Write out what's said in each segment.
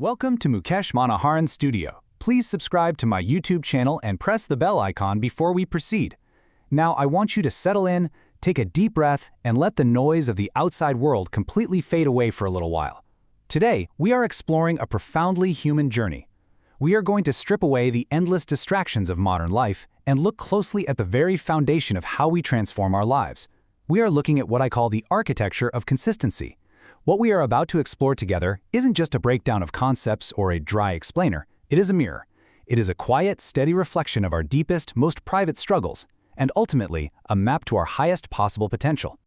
Welcome to Mukesh Manoharan Studio. Please subscribe to my YouTube channel and press the bell icon before we proceed. Now I want you to settle in, take a deep breath, and let the noise of the outside world completely fade away for a little while. Today, we are exploring a profoundly human journey. We are going to strip away the endless distractions of modern life and look closely at the very foundation of how we transform our lives. We are looking at what I call the architecture of consistency. What we are about to explore together isn't just a breakdown of concepts or a dry explainer. It is a mirror. It is a quiet, steady reflection of our deepest, most private struggles, and ultimately, a map to our highest possible potential.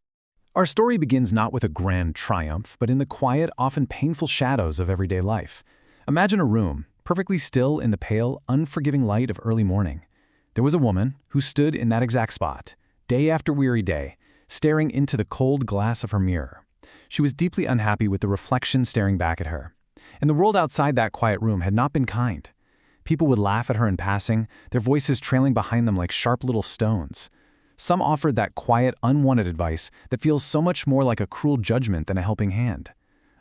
Our story begins not with a grand triumph, but in the quiet, often painful shadows of everyday life. Imagine a room, perfectly still in the pale, unforgiving light of early morning. There was a woman who stood in that exact spot, day after weary day, staring into the cold glass of her mirror. She was deeply unhappy with the reflection staring back at her. And the world outside that quiet room had not been kind. People would laugh at her in passing, their voices trailing behind them like sharp little stones. Some offered that quiet, unwanted advice that feels so much more like a cruel judgment than a helping hand.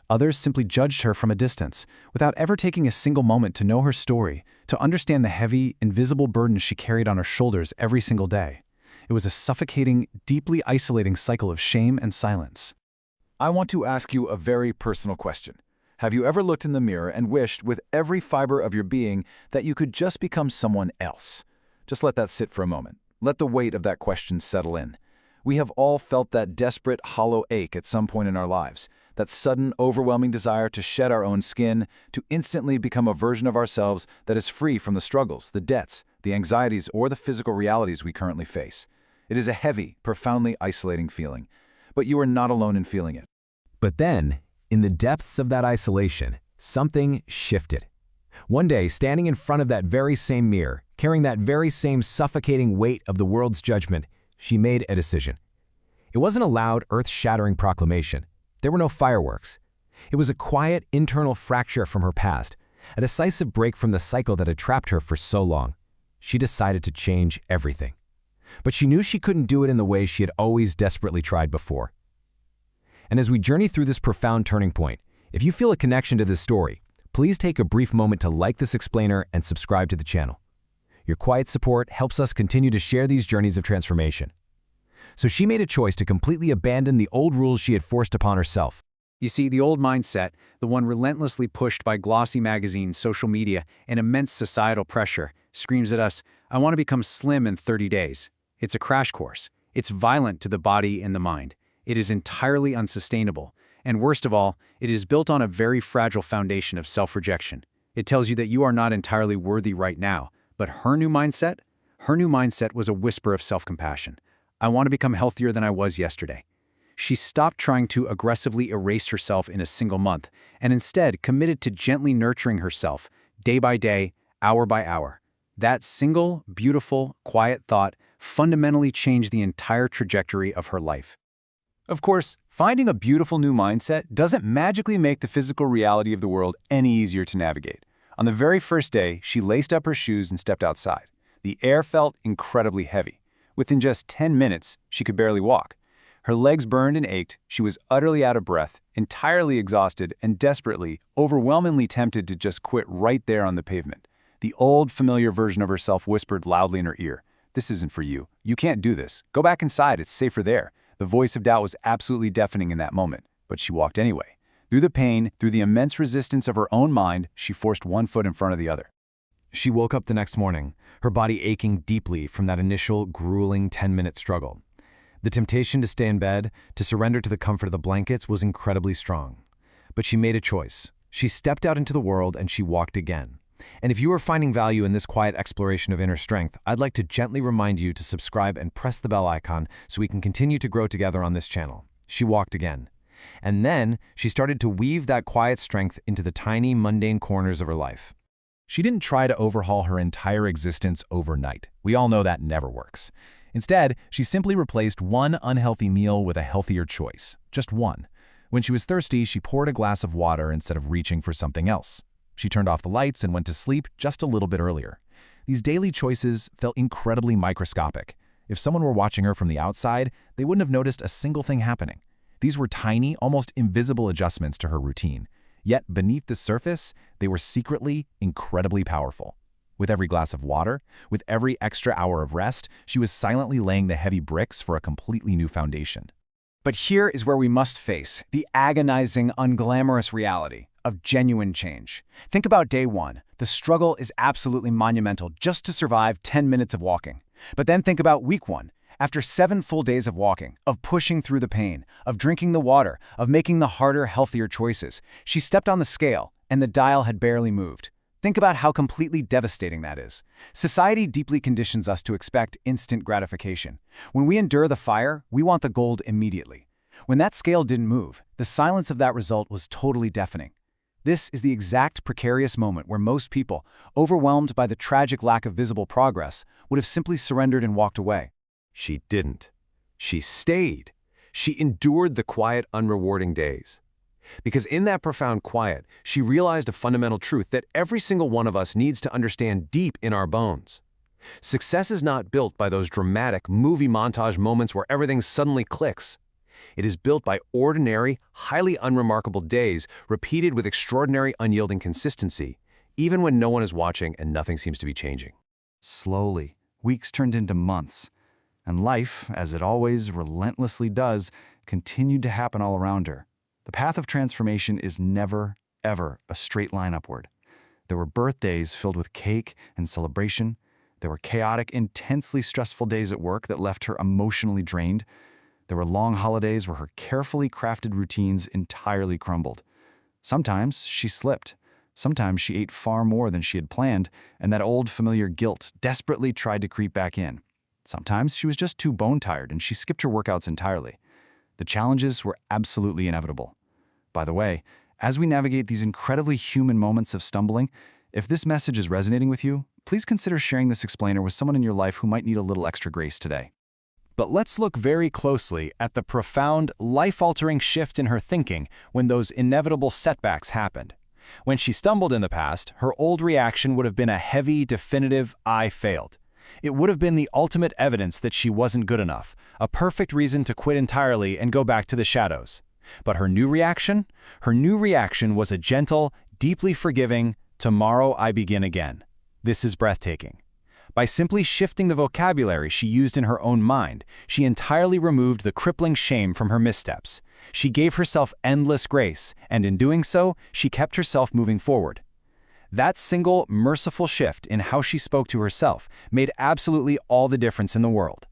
Others simply judged her from a distance, without ever taking a single moment to know her story, to understand the heavy, invisible burdens she carried on her shoulders every single day. It was a suffocating, deeply isolating cycle of shame and silence. I want to ask you a very personal question. Have you ever looked in the mirror and wished with every fiber of your being that you could just become someone else? Just let that sit for a moment. Let the weight of that question settle in. We have all felt that desperate, hollow ache at some point in our lives, that sudden, overwhelming desire to shed our own skin, to instantly become a version of ourselves that is free from the struggles, the debts, the anxieties, or the physical realities we currently face. It is a heavy, profoundly isolating feeling, but you are not alone in feeling it. But then, in the depths of that isolation, something shifted. One day, standing in front of that very same mirror, carrying that very same suffocating weight of the world's judgment, she made a decision. It wasn't a loud, earth-shattering proclamation. There were no fireworks. It was a quiet, internal fracture from her past, a decisive break from the cycle that had trapped her for so long. She decided to change everything. But she knew she couldn't do it in the way she had always desperately tried before. And as we journey through this profound turning point, if you feel a connection to this story, please take a brief moment to like this explainer and subscribe to the channel. Your quiet support helps us continue to share these journeys of transformation. So she made a choice to completely abandon the old rules she had forced upon herself. You see, the old mindset, the one relentlessly pushed by glossy magazines, social media, and immense societal pressure, screams at us, "I want to become slim in 30 days. It's a crash course. It's violent to the body and the mind. It is entirely unsustainable. And worst of all, it is built on a very fragile foundation of self-rejection. It tells you that you are not entirely worthy right now. But her new mindset was a whisper of self-compassion. I want to become healthier than I was yesterday. She stopped trying to aggressively erase herself in a single month and instead committed to gently nurturing herself, day by day, hour by hour. That single, beautiful, quiet thought fundamentally changed the entire trajectory of her life. Of course, finding a beautiful new mindset doesn't magically make the physical reality of the world any easier to navigate. On the very first day, she laced up her shoes and stepped outside. The air felt incredibly heavy. Within just 10 minutes, she could barely walk. Her legs burned and ached, she was utterly out of breath, entirely exhausted, and desperately, overwhelmingly tempted to just quit right there on the pavement. The old, familiar version of herself whispered loudly in her ear, "This isn't for you. You can't do this. Go back inside, it's safer there." The voice of doubt was absolutely deafening in that moment, but she walked anyway. Through the pain, through the immense resistance of her own mind, she forced one foot in front of the other. She woke up the next morning, her body aching deeply from that initial, grueling 10-minute struggle. The temptation to stay in bed, to surrender to the comfort of the blankets, was incredibly strong. But she made a choice. She stepped out into the world and she walked again. And if you are finding value in this quiet exploration of inner strength, I'd like to gently remind you to subscribe and press the bell icon so we can continue to grow together on this channel. She walked again. And then she started to weave that quiet strength into the tiny, mundane corners of her life. She didn't try to overhaul her entire existence overnight. We all know that never works. Instead, she simply replaced one unhealthy meal with a healthier choice. Just one. When she was thirsty, she poured a glass of water instead of reaching for something else. She turned off the lights and went to sleep just a little bit earlier. These daily choices felt incredibly microscopic. If someone were watching her from the outside, they wouldn't have noticed a single thing happening. These were tiny, almost invisible adjustments to her routine. Yet beneath the surface, they were secretly incredibly powerful. With every glass of water, with every extra hour of rest, she was silently laying the heavy bricks for a completely new foundation. But here is where we must face the agonizing, unglamorous reality of genuine change. Think about day one. The struggle is absolutely monumental just to survive 10 minutes of walking. But then think about week one. After 7 full days of walking, of pushing through the pain, of drinking the water, of making the harder, healthier choices, she stepped on the scale, and the dial had barely moved. Think about how completely devastating that is. Society deeply conditions us to expect instant gratification. When we endure the fire, we want the gold immediately. When that scale didn't move, the silence of that result was totally deafening. This is the exact precarious moment where most people, overwhelmed by the tragic lack of visible progress, would have simply surrendered and walked away. She didn't. She stayed. She endured the quiet, unrewarding days. Because in that profound quiet, she realized a fundamental truth that every single one of us needs to understand deep in our bones. Success is not built by those dramatic movie montage moments where everything suddenly clicks. It is built by ordinary, highly unremarkable days repeated with extraordinary, unyielding consistency, even when no one is watching and nothing seems to be changing. Slowly, weeks turned into months, and life, as it always relentlessly does, continued to happen all around her. The path of transformation is never, ever a straight line upward. There were birthdays filled with cake and celebration. There were chaotic, intensely stressful days at work that left her emotionally drained. There were long holidays where her carefully crafted routines entirely crumbled. Sometimes she slipped. Sometimes she ate far more than she had planned, and that old familiar guilt desperately tried to creep back in. Sometimes she was just too bone-tired and she skipped her workouts entirely. The challenges were absolutely inevitable. By the way, as we navigate these incredibly human moments of stumbling, if this message is resonating with you, please consider sharing this explainer with someone in your life who might need a little extra grace today. But let's look very closely at the profound, life-altering shift in her thinking when those inevitable setbacks happened. When she stumbled in the past, her old reaction would have been a heavy, definitive, "I failed." It would have been the ultimate evidence that she wasn't good enough, a perfect reason to quit entirely and go back to the shadows. But her new reaction? Her new reaction was a gentle, deeply forgiving, "Tomorrow I begin again." This is breathtaking. By simply shifting the vocabulary she used in her own mind, she entirely removed the crippling shame from her missteps. She gave herself endless grace, and in doing so, she kept herself moving forward. That single, merciful shift in how she spoke to herself made absolutely all the difference in the world.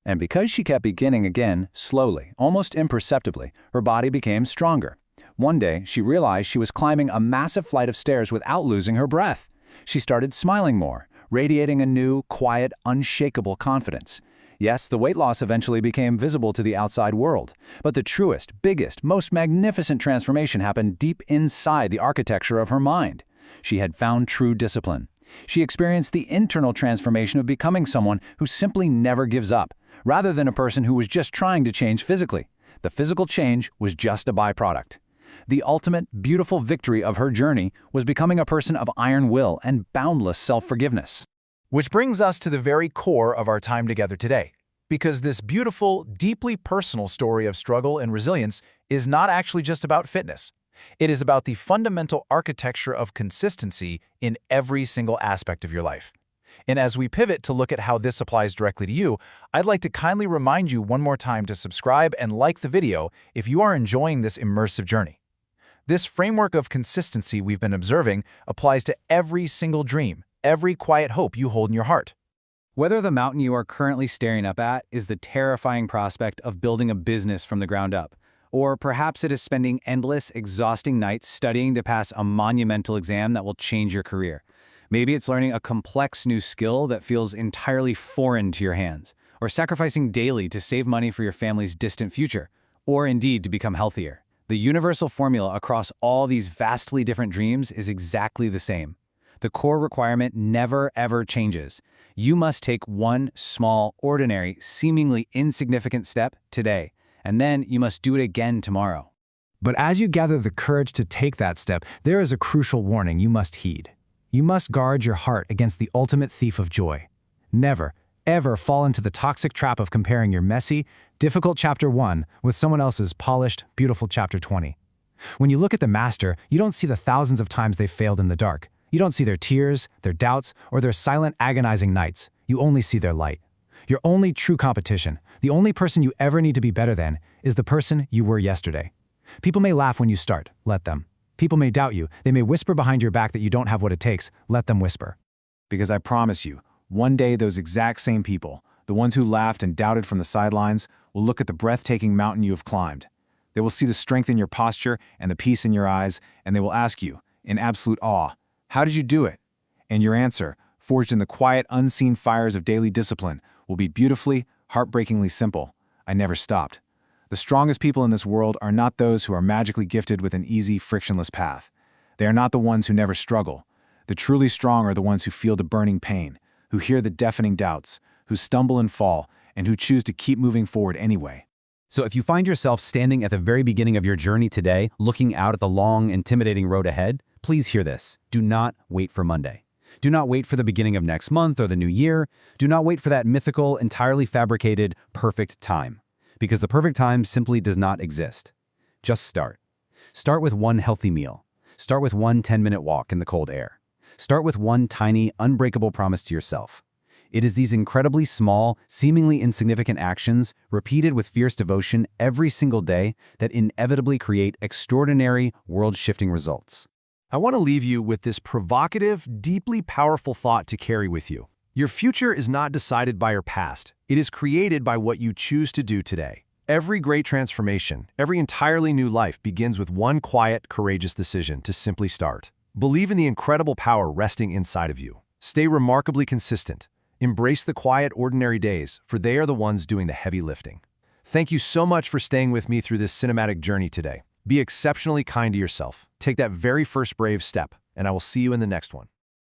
And because she kept beginning again, slowly, almost imperceptibly, her body became stronger. One day, she realized she was climbing a massive flight of stairs without losing her breath. She started smiling more, radiating a new, quiet, unshakable confidence. Yes, the weight loss eventually became visible to the outside world, but the truest, biggest, most magnificent transformation happened deep inside the architecture of her mind. She had found true discipline. She experienced the internal transformation of becoming someone who simply never gives up, rather than a person who was just trying to change physically. The physical change was just a byproduct. The ultimate, beautiful victory of her journey was becoming a person of iron will and boundless self-forgiveness. Which brings us to the very core of our time together today. Because this beautiful, deeply personal story of struggle and resilience is not actually just about fitness. It is about the fundamental architecture of consistency in every single aspect of your life. And as we pivot to look at how this applies directly to you, I'd like to kindly remind you one more time to subscribe and like the video if you are enjoying this immersive journey. This framework of consistency we've been observing applies to every single dream, every quiet hope you hold in your heart. Whether the mountain you are currently staring up at is the terrifying prospect of building a business from the ground up, or perhaps it is spending endless, exhausting nights studying to pass a monumental exam that will change your career. Maybe it's learning a complex new skill that feels entirely foreign to your hands, or sacrificing daily to save money for your family's distant future, or indeed to become healthier. The universal formula across all these vastly different dreams is exactly the same. The core requirement never ever changes. You must take one small, ordinary, seemingly insignificant step today, and then you must do it again tomorrow. But as you gather the courage to take that step, there is a crucial warning you must heed. You must guard your heart against the ultimate thief of joy. Never, ever fall into the toxic trap of comparing your messy, difficult chapter 1 with someone else's polished, beautiful chapter 20. When you look at the master, you don't see the thousands of times they've failed in the dark. You don't see their tears, their doubts, or their silent, agonizing nights. You only see their light. Your only true competition, the only person you ever need to be better than, is the person you were yesterday. People may laugh when you start. Let them. People may doubt you. They may whisper behind your back that you don't have what it takes. Let them whisper. Because I promise you, one day those exact same people, the ones who laughed and doubted from the sidelines, will look at the breathtaking mountain you have climbed. They will see the strength in your posture and the peace in your eyes, and they will ask you, in absolute awe, how did you do it? And your answer, forged in the quiet, unseen fires of daily discipline, will be beautifully, heartbreakingly simple. I never stopped. The strongest people in this world are not those who are magically gifted with an easy, frictionless path. They are not the ones who never struggle. The truly strong are the ones who feel the burning pain, who hear the deafening doubts, who stumble and fall, and who choose to keep moving forward anyway. So if you find yourself standing at the very beginning of your journey today, looking out at the long, intimidating road ahead, please hear this. Do not wait for Monday. Do not wait for the beginning of next month or the new year. Do not wait for that mythical, entirely fabricated, perfect time. Because the perfect time simply does not exist. Just start. Start with one healthy meal. Start with one 10-minute walk in the cold air. Start with one tiny, unbreakable promise to yourself. It is these incredibly small, seemingly insignificant actions, repeated with fierce devotion every single day, that inevitably create extraordinary, world-shifting results. I want to leave you with this provocative, deeply powerful thought to carry with you. Your future is not decided by your past. It is created by what you choose to do today. Every great transformation, every entirely new life begins with one quiet, courageous decision to simply start. Believe in the incredible power resting inside of you. Stay remarkably consistent. Embrace the quiet, ordinary days, for they are the ones doing the heavy lifting. Thank you so much for staying with me through this cinematic journey today. Be exceptionally kind to yourself. Take that very first brave step, and I will see you in the next one.